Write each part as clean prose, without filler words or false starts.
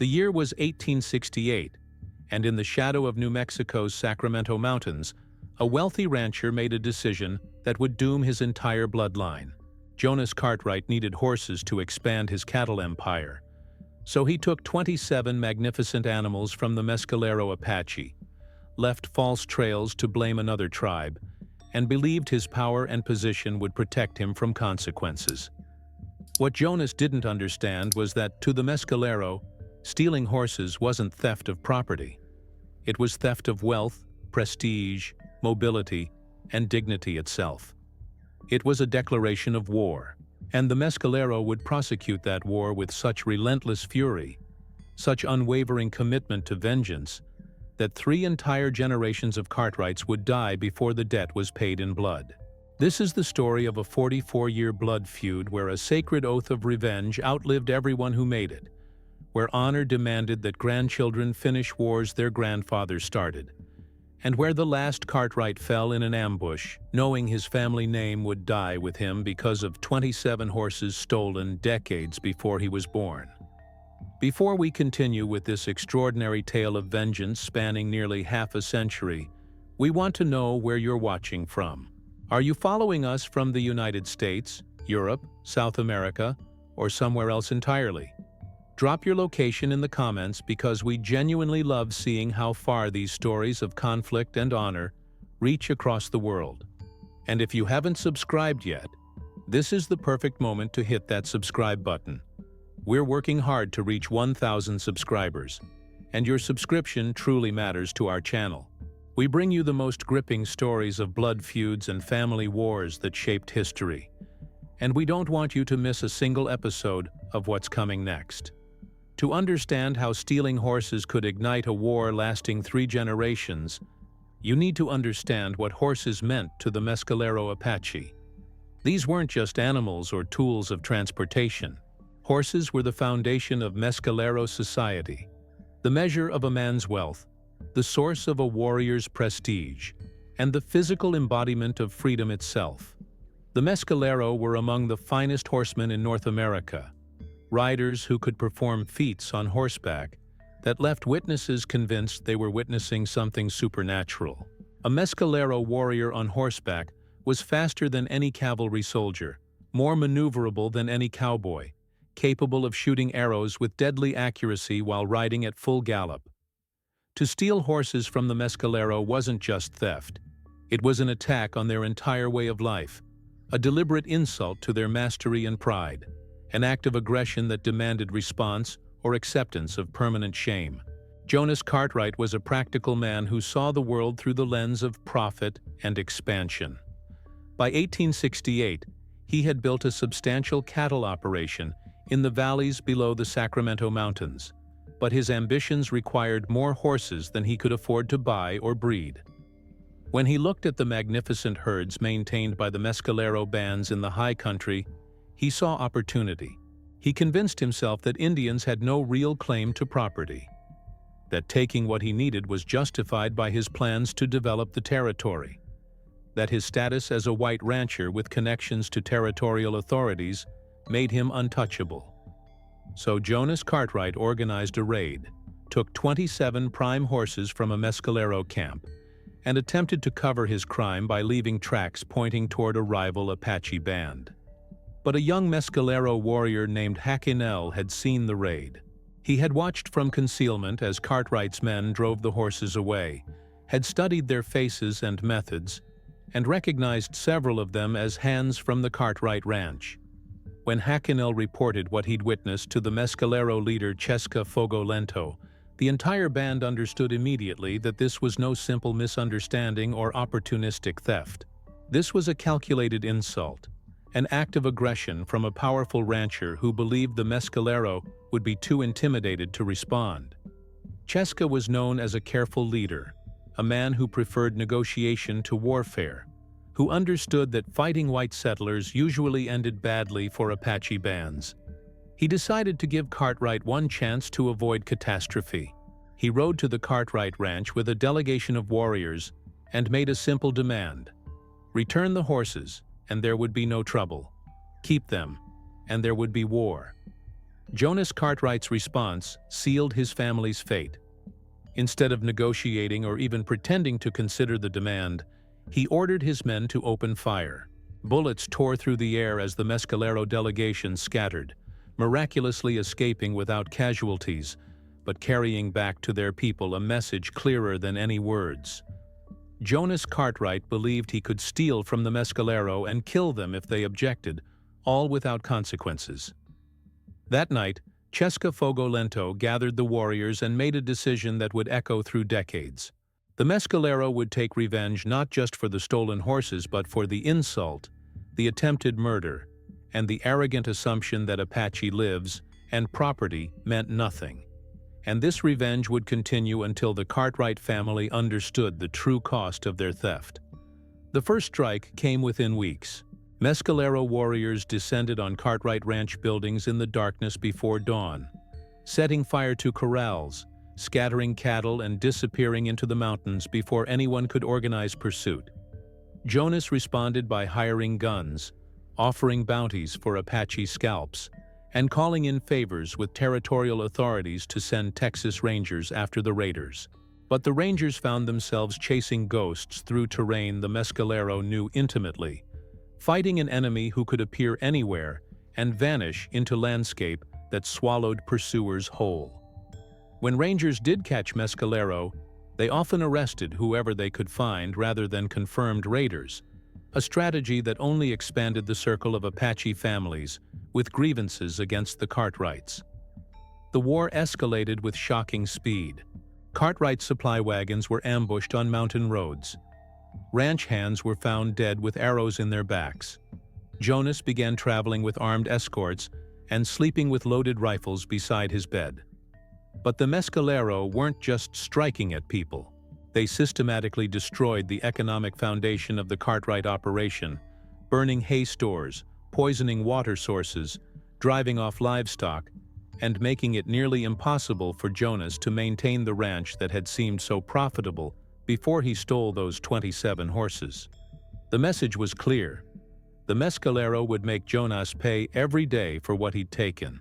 The year was 1868, and in the shadow of New Mexico's Sacramento Mountains, a wealthy rancher made a decision that would doom his entire bloodline. Jonas Cartwright needed horses to expand his cattle empire, so he took 27 magnificent animals from the Mescalero Apache, left false trails to blame another tribe, and believed his power and position would protect him from consequences. What Jonas didn't understand was that, to the Mescalero, stealing horses wasn't theft of property. It was theft of wealth, prestige, mobility, and dignity itself. It was a declaration of war, and the Mescalero would prosecute that war with such relentless fury, such unwavering commitment to vengeance, that 3 entire generations of Cartwrights would die before the debt was paid in blood. This is the story of a 44-year blood feud where a sacred oath of revenge outlived everyone who made it, where honor demanded that grandchildren finish wars their grandfathers started, and where the last Cartwright fell in an ambush, knowing his family name would die with him because of 27 horses stolen decades before he was born. Before we continue with this extraordinary tale of vengeance spanning nearly half a century, we want to know where you're watching from. Are you following us from the United States, Europe, South America, or somewhere else entirely? Drop your location in the comments because we genuinely love seeing how far these stories of conflict and honor reach across the world. And if you haven't subscribed yet, this is the perfect moment to hit that subscribe button. We're working hard to reach 1,000 subscribers, and your subscription truly matters to our channel. We bring you the most gripping stories of blood feuds and family wars that shaped history, and we don't want you to miss a single episode of what's coming next. To understand how stealing horses could ignite a war lasting 3 generations, you need to understand what horses meant to the Mescalero Apache. These weren't just animals or tools of transportation. Horses were the foundation of Mescalero society, the measure of a man's wealth, the source of a warrior's prestige, and the physical embodiment of freedom itself. The Mescalero were among the finest horsemen in North America, riders who could perform feats on horseback that left witnesses convinced they were witnessing something supernatural. A Mescalero warrior on horseback was faster than any cavalry soldier, more maneuverable than any cowboy, capable of shooting arrows with deadly accuracy while riding at full gallop. To steal horses from the Mescalero wasn't just theft. It was an attack on their entire way of life, a deliberate insult to their mastery and pride, an act of aggression that demanded response or acceptance of permanent shame. Jonas Cartwright was a practical man who saw the world through the lens of profit and expansion. By 1868, he had built a substantial cattle operation in the valleys below the Sacramento Mountains, but his ambitions required more horses than he could afford to buy or breed. When he looked at the magnificent herds maintained by the Mescalero bands in the high country, he saw opportunity. He convinced himself that Indians had no real claim to property, that taking what he needed was justified by his plans to develop the territory, that his status as a white rancher with connections to territorial authorities made him untouchable. So Jonas Cartwright organized a raid, took 27 prime horses from a Mescalero camp, and attempted to cover his crime by leaving tracks pointing toward a rival Apache band. But a young Mescalero warrior named Hakinel had seen the raid. He had watched from concealment as Cartwright's men drove the horses away, had studied their faces and methods, and recognized several of them as hands from the Cartwright ranch. When Hakinel reported what he'd witnessed to the Mescalero leader Cheska Fogolento, the entire band understood immediately that this was no simple misunderstanding or opportunistic theft. This was a calculated insult, an act of aggression from a powerful rancher who believed the Mescalero would be too intimidated to respond. Cheska was known as a careful leader, a man who preferred negotiation to warfare, who understood that fighting white settlers usually ended badly for Apache bands. He decided to give Cartwright one chance to avoid catastrophe. He rode to the Cartwright ranch with a delegation of warriors and made a simple demand: return the horses, and there would be no trouble. Keep them, and there would be war. Jonas Cartwright's response sealed his family's fate. Instead of negotiating or even pretending to consider the demand, he ordered his men to open fire. Bullets tore through the air as the Mescalero delegation scattered, miraculously escaping without casualties, but carrying back to their people a message clearer than any words. Jonas Cartwright believed he could steal from the Mescalero and kill them if they objected, all without consequences. That night, Cesca Fogolento gathered the warriors and made a decision that would echo through decades. The Mescalero would take revenge not just for the stolen horses but for the insult, the attempted murder, and the arrogant assumption that Apache lives and property meant nothing. And this revenge would continue until the Cartwright family understood the true cost of their theft. The first strike came within weeks. Mescalero warriors descended on Cartwright ranch buildings in the darkness before dawn, setting fire to corrals, scattering cattle and disappearing into the mountains before anyone could organize pursuit. Jonas responded by hiring guns, offering bounties for Apache scalps, and calling in favors with territorial authorities to send Texas Rangers after the raiders. But the Rangers found themselves chasing ghosts through terrain the Mescalero knew intimately, fighting an enemy who could appear anywhere and vanish into landscape that swallowed pursuers whole. When Rangers did catch Mescalero, they often arrested whoever they could find rather than confirmed raiders, a strategy that only expanded the circle of Apache families with grievances against the Cartwrights. The war escalated with shocking speed. Cartwright supply wagons were ambushed on mountain roads. Ranch hands were found dead with arrows in their backs. Jonas began traveling with armed escorts and sleeping with loaded rifles beside his bed. But the Mescalero weren't just striking at people. They systematically destroyed the economic foundation of the Cartwright operation, burning hay stores, poisoning water sources, driving off livestock, and making it nearly impossible for Jonas to maintain the ranch that had seemed so profitable before he stole those 27 horses. The message was clear. The Mescalero would make Jonas pay every day for what he'd taken,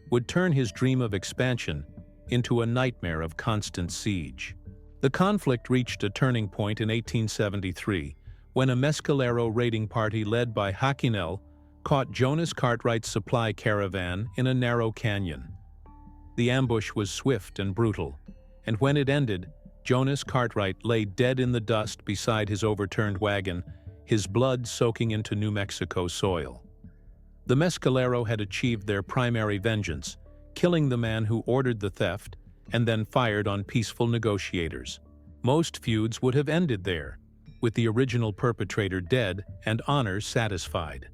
would turn his dream of expansion into a nightmare of constant siege. The conflict reached a turning point in 1873 when a Mescalero raiding party led by Haquinel caught Jonas Cartwright's supply caravan in a narrow canyon. The ambush was swift and brutal, and when it ended, Jonas Cartwright lay dead in the dust beside his overturned wagon, his blood soaking into New Mexico soil. The Mescalero had achieved their primary vengeance, killing the man who ordered the theft and then fired on peaceful negotiators. Most feuds would have ended there, with the original perpetrator dead and honor satisfied.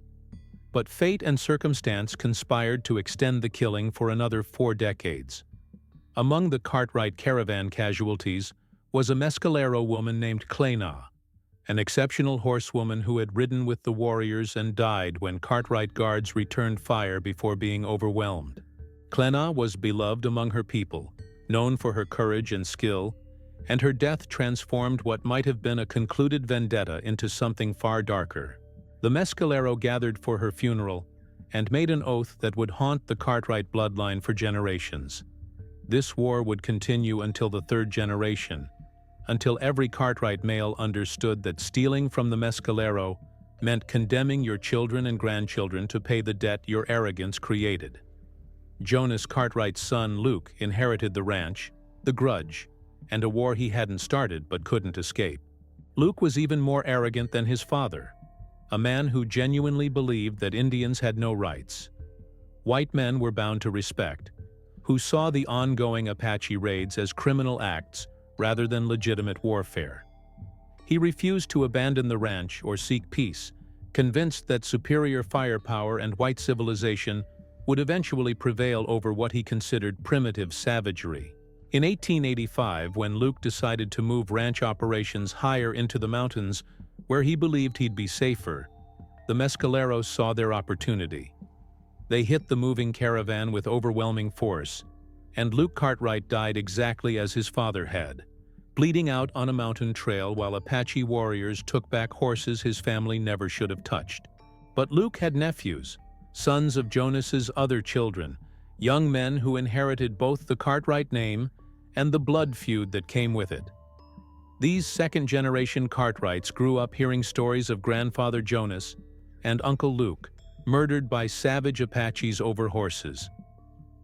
But fate and circumstance conspired to extend the killing for another 4 decades. Among the Cartwright caravan casualties was a Mescalero woman named Clena, an exceptional horsewoman who had ridden with the warriors and died when Cartwright guards returned fire before being overwhelmed. Clena was beloved among her people, known for her courage and skill, and her death transformed what might have been a concluded vendetta into something far darker. The Mescalero gathered for her funeral and made an oath that would haunt the Cartwright bloodline for generations. This war would continue until the 3rd generation, until every Cartwright male understood that stealing from the Mescalero meant condemning your children and grandchildren to pay the debt your arrogance created. Jonas Cartwright's son Luke inherited the ranch, the grudge, and a war he hadn't started but couldn't escape. Luke was even more arrogant than his father, a man who genuinely believed that Indians had no rights. White men were bound to respect, who saw the ongoing Apache raids as criminal acts rather than legitimate warfare. He refused to abandon the ranch or seek peace, convinced that superior firepower and white civilization would eventually prevail over what he considered primitive savagery. In 1885, when Luke decided to move ranch operations higher into the mountains where he believed he'd be safer, the Mescaleros saw their opportunity. They hit the moving caravan with overwhelming force, and Luke Cartwright died exactly as his father had, bleeding out on a mountain trail while Apache warriors took back horses his family never should have touched. But Luke had nephews, sons of Jonas's other children, young men who inherited both the Cartwright name and the blood feud that came with it. These second-generation Cartwrights grew up hearing stories of grandfather Jonas and Uncle Luke, murdered by savage Apaches over horses.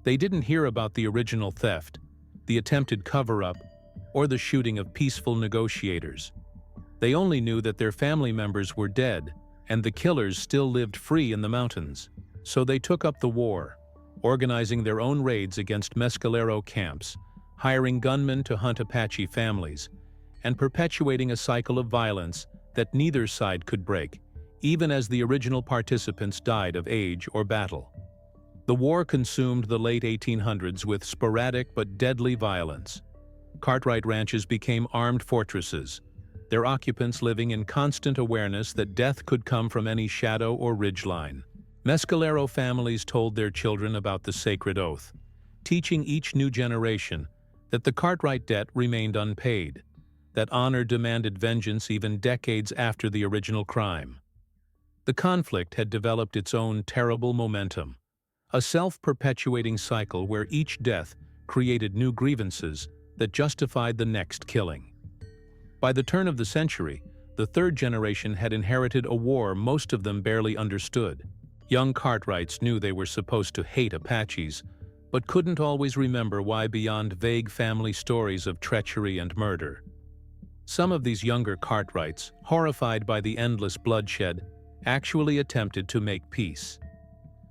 They didn't hear about the original theft, the attempted cover-up, or the shooting of peaceful negotiators. They only knew that their family members were dead and the killers still lived free in the mountains. So they took up the war, organizing their own raids against Mescalero camps, hiring gunmen to hunt Apache families, and perpetuating a cycle of violence that neither side could break, even as the original participants died of age or battle. The war consumed the late 1800s with sporadic but deadly violence. Cartwright ranches became armed fortresses, their occupants living in constant awareness that death could come from any shadow or ridgeline. Mescalero families told their children about the sacred oath, teaching each new generation that the Cartwright debt remained unpaid, that honor demanded vengeance even decades after the original crime. The conflict had developed its own terrible momentum, a self-perpetuating cycle where each death created new grievances that justified the next killing. By the turn of the century, the third generation had inherited a war most of them barely understood. Young Cartwrights knew they were supposed to hate Apaches, but couldn't always remember why beyond vague family stories of treachery and murder. Some of these younger Cartwrights, horrified by the endless bloodshed, actually attempted to make peace.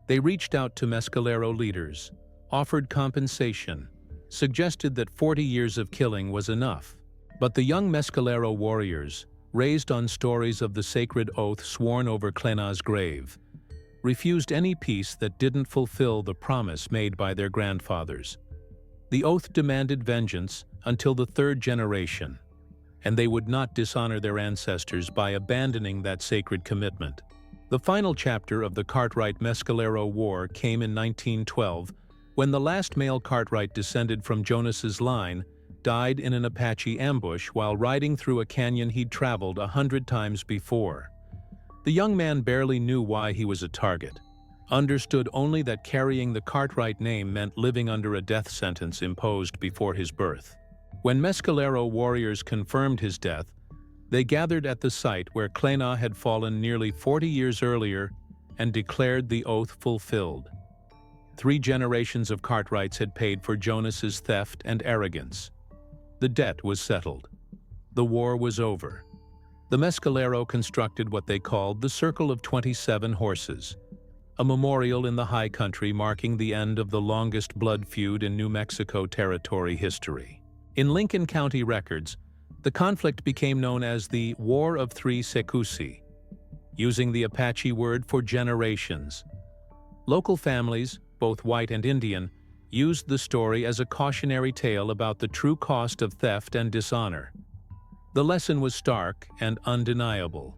They reached out to Mescalero leaders, offered compensation, suggested that 40 years of killing was enough. But the young Mescalero warriors, raised on stories of the sacred oath sworn over Clena's grave, refused any peace that didn't fulfill the promise made by their grandfathers. The oath demanded vengeance until the third generation, and they would not dishonor their ancestors by abandoning that sacred commitment. The final chapter of the Cartwright-Mescalero War came in 1912, when the last male Cartwright descended from Jonas's line died in an Apache ambush while riding through a canyon he'd traveled 100 times before. The young man barely knew why he was a target, understood only that carrying the Cartwright name meant living under a death sentence imposed before his birth. When Mescalero warriors confirmed his death, they gathered at the site where Clena had fallen nearly 40 years earlier and declared the oath fulfilled. 3 generations of Cartwrights had paid for Jonas's theft and arrogance. The debt was settled. The war was over. The Mescalero constructed what they called the Circle of 27 Horses, a memorial in the high country marking the end of the longest blood feud in New Mexico Territory history. In Lincoln County records, the conflict became known as the War of Three Sekusi, using the Apache word for generations. Local families, both white and Indian, used the story as a cautionary tale about the true cost of theft and dishonor. The lesson was stark and undeniable.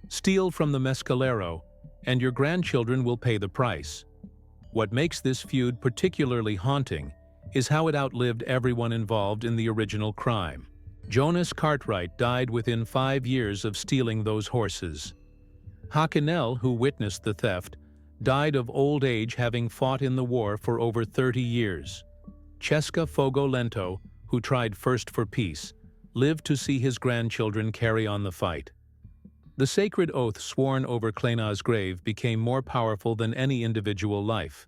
Steal from the Mescalero, and your grandchildren will pay the price. What makes this feud particularly haunting is how it outlived everyone involved in the original crime. Jonas Cartwright died within 5 years of stealing those horses. Hakinel, who witnessed the theft, died of old age having fought in the war for over 30 years. Cheska Fogo Lento, who tried first for peace, lived to see his grandchildren carry on the fight. The sacred oath sworn over Clena's grave became more powerful than any individual life,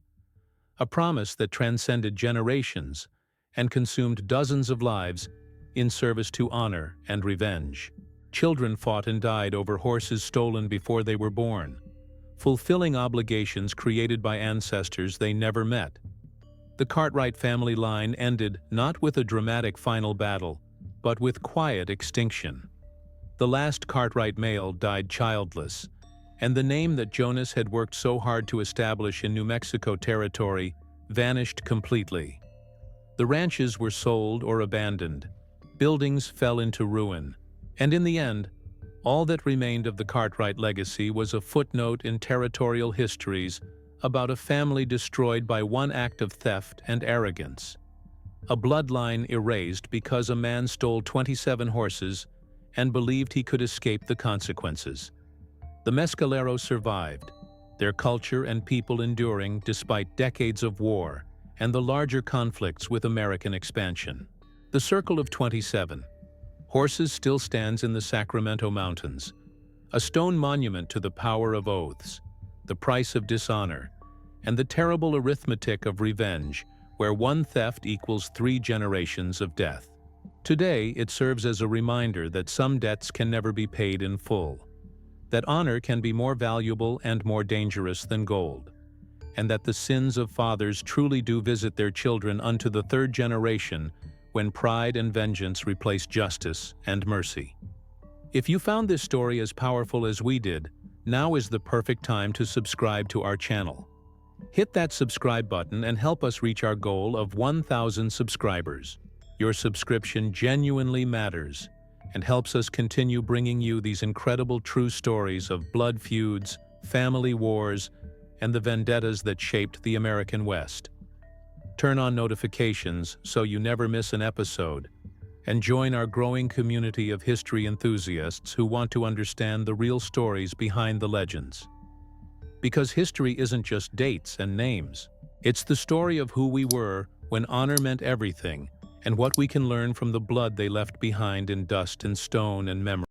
a promise that transcended generations and consumed dozens of lives in service to honor and revenge. Children fought and died over horses stolen before they were born, fulfilling obligations created by ancestors they never met. The Cartwright family line ended not with a dramatic final battle, but with quiet extinction. The last Cartwright male died childless, and the name that Jonas had worked so hard to establish in New Mexico Territory vanished completely. The ranches were sold or abandoned, buildings fell into ruin, and in the end, all that remained of the Cartwright legacy was a footnote in territorial histories about a family destroyed by one act of theft and arrogance. A bloodline erased because a man stole 27 horses and believed he could escape the consequences. The Mescalero survived, their culture and people enduring despite decades of war, and the larger conflicts with American expansion. The Circle of 27. Horses still stands in the Sacramento Mountains, a stone monument to the power of oaths, the price of dishonor, and the terrible arithmetic of revenge, where one theft equals 3 generations of death. Today, it serves as a reminder that some debts can never be paid in full, that honor can be more valuable and more dangerous than gold, and that the sins of fathers truly do visit their children unto the 3rd generation when pride and vengeance replace justice and mercy. If you found this story as powerful as we did, now is the perfect time to subscribe to our channel. Hit that subscribe button and help us reach our goal of 1,000 subscribers. Your subscription genuinely matters and helps us continue bringing you these incredible true stories of blood feuds, family wars, and the vendettas that shaped the American West. Turn on notifications so you never miss an episode, and join our growing community of history enthusiasts who want to understand the real stories behind the legends. Because history isn't just dates and names. It's the story of who we were when honor meant everything, and what we can learn from the blood they left behind in dust and stone and memory.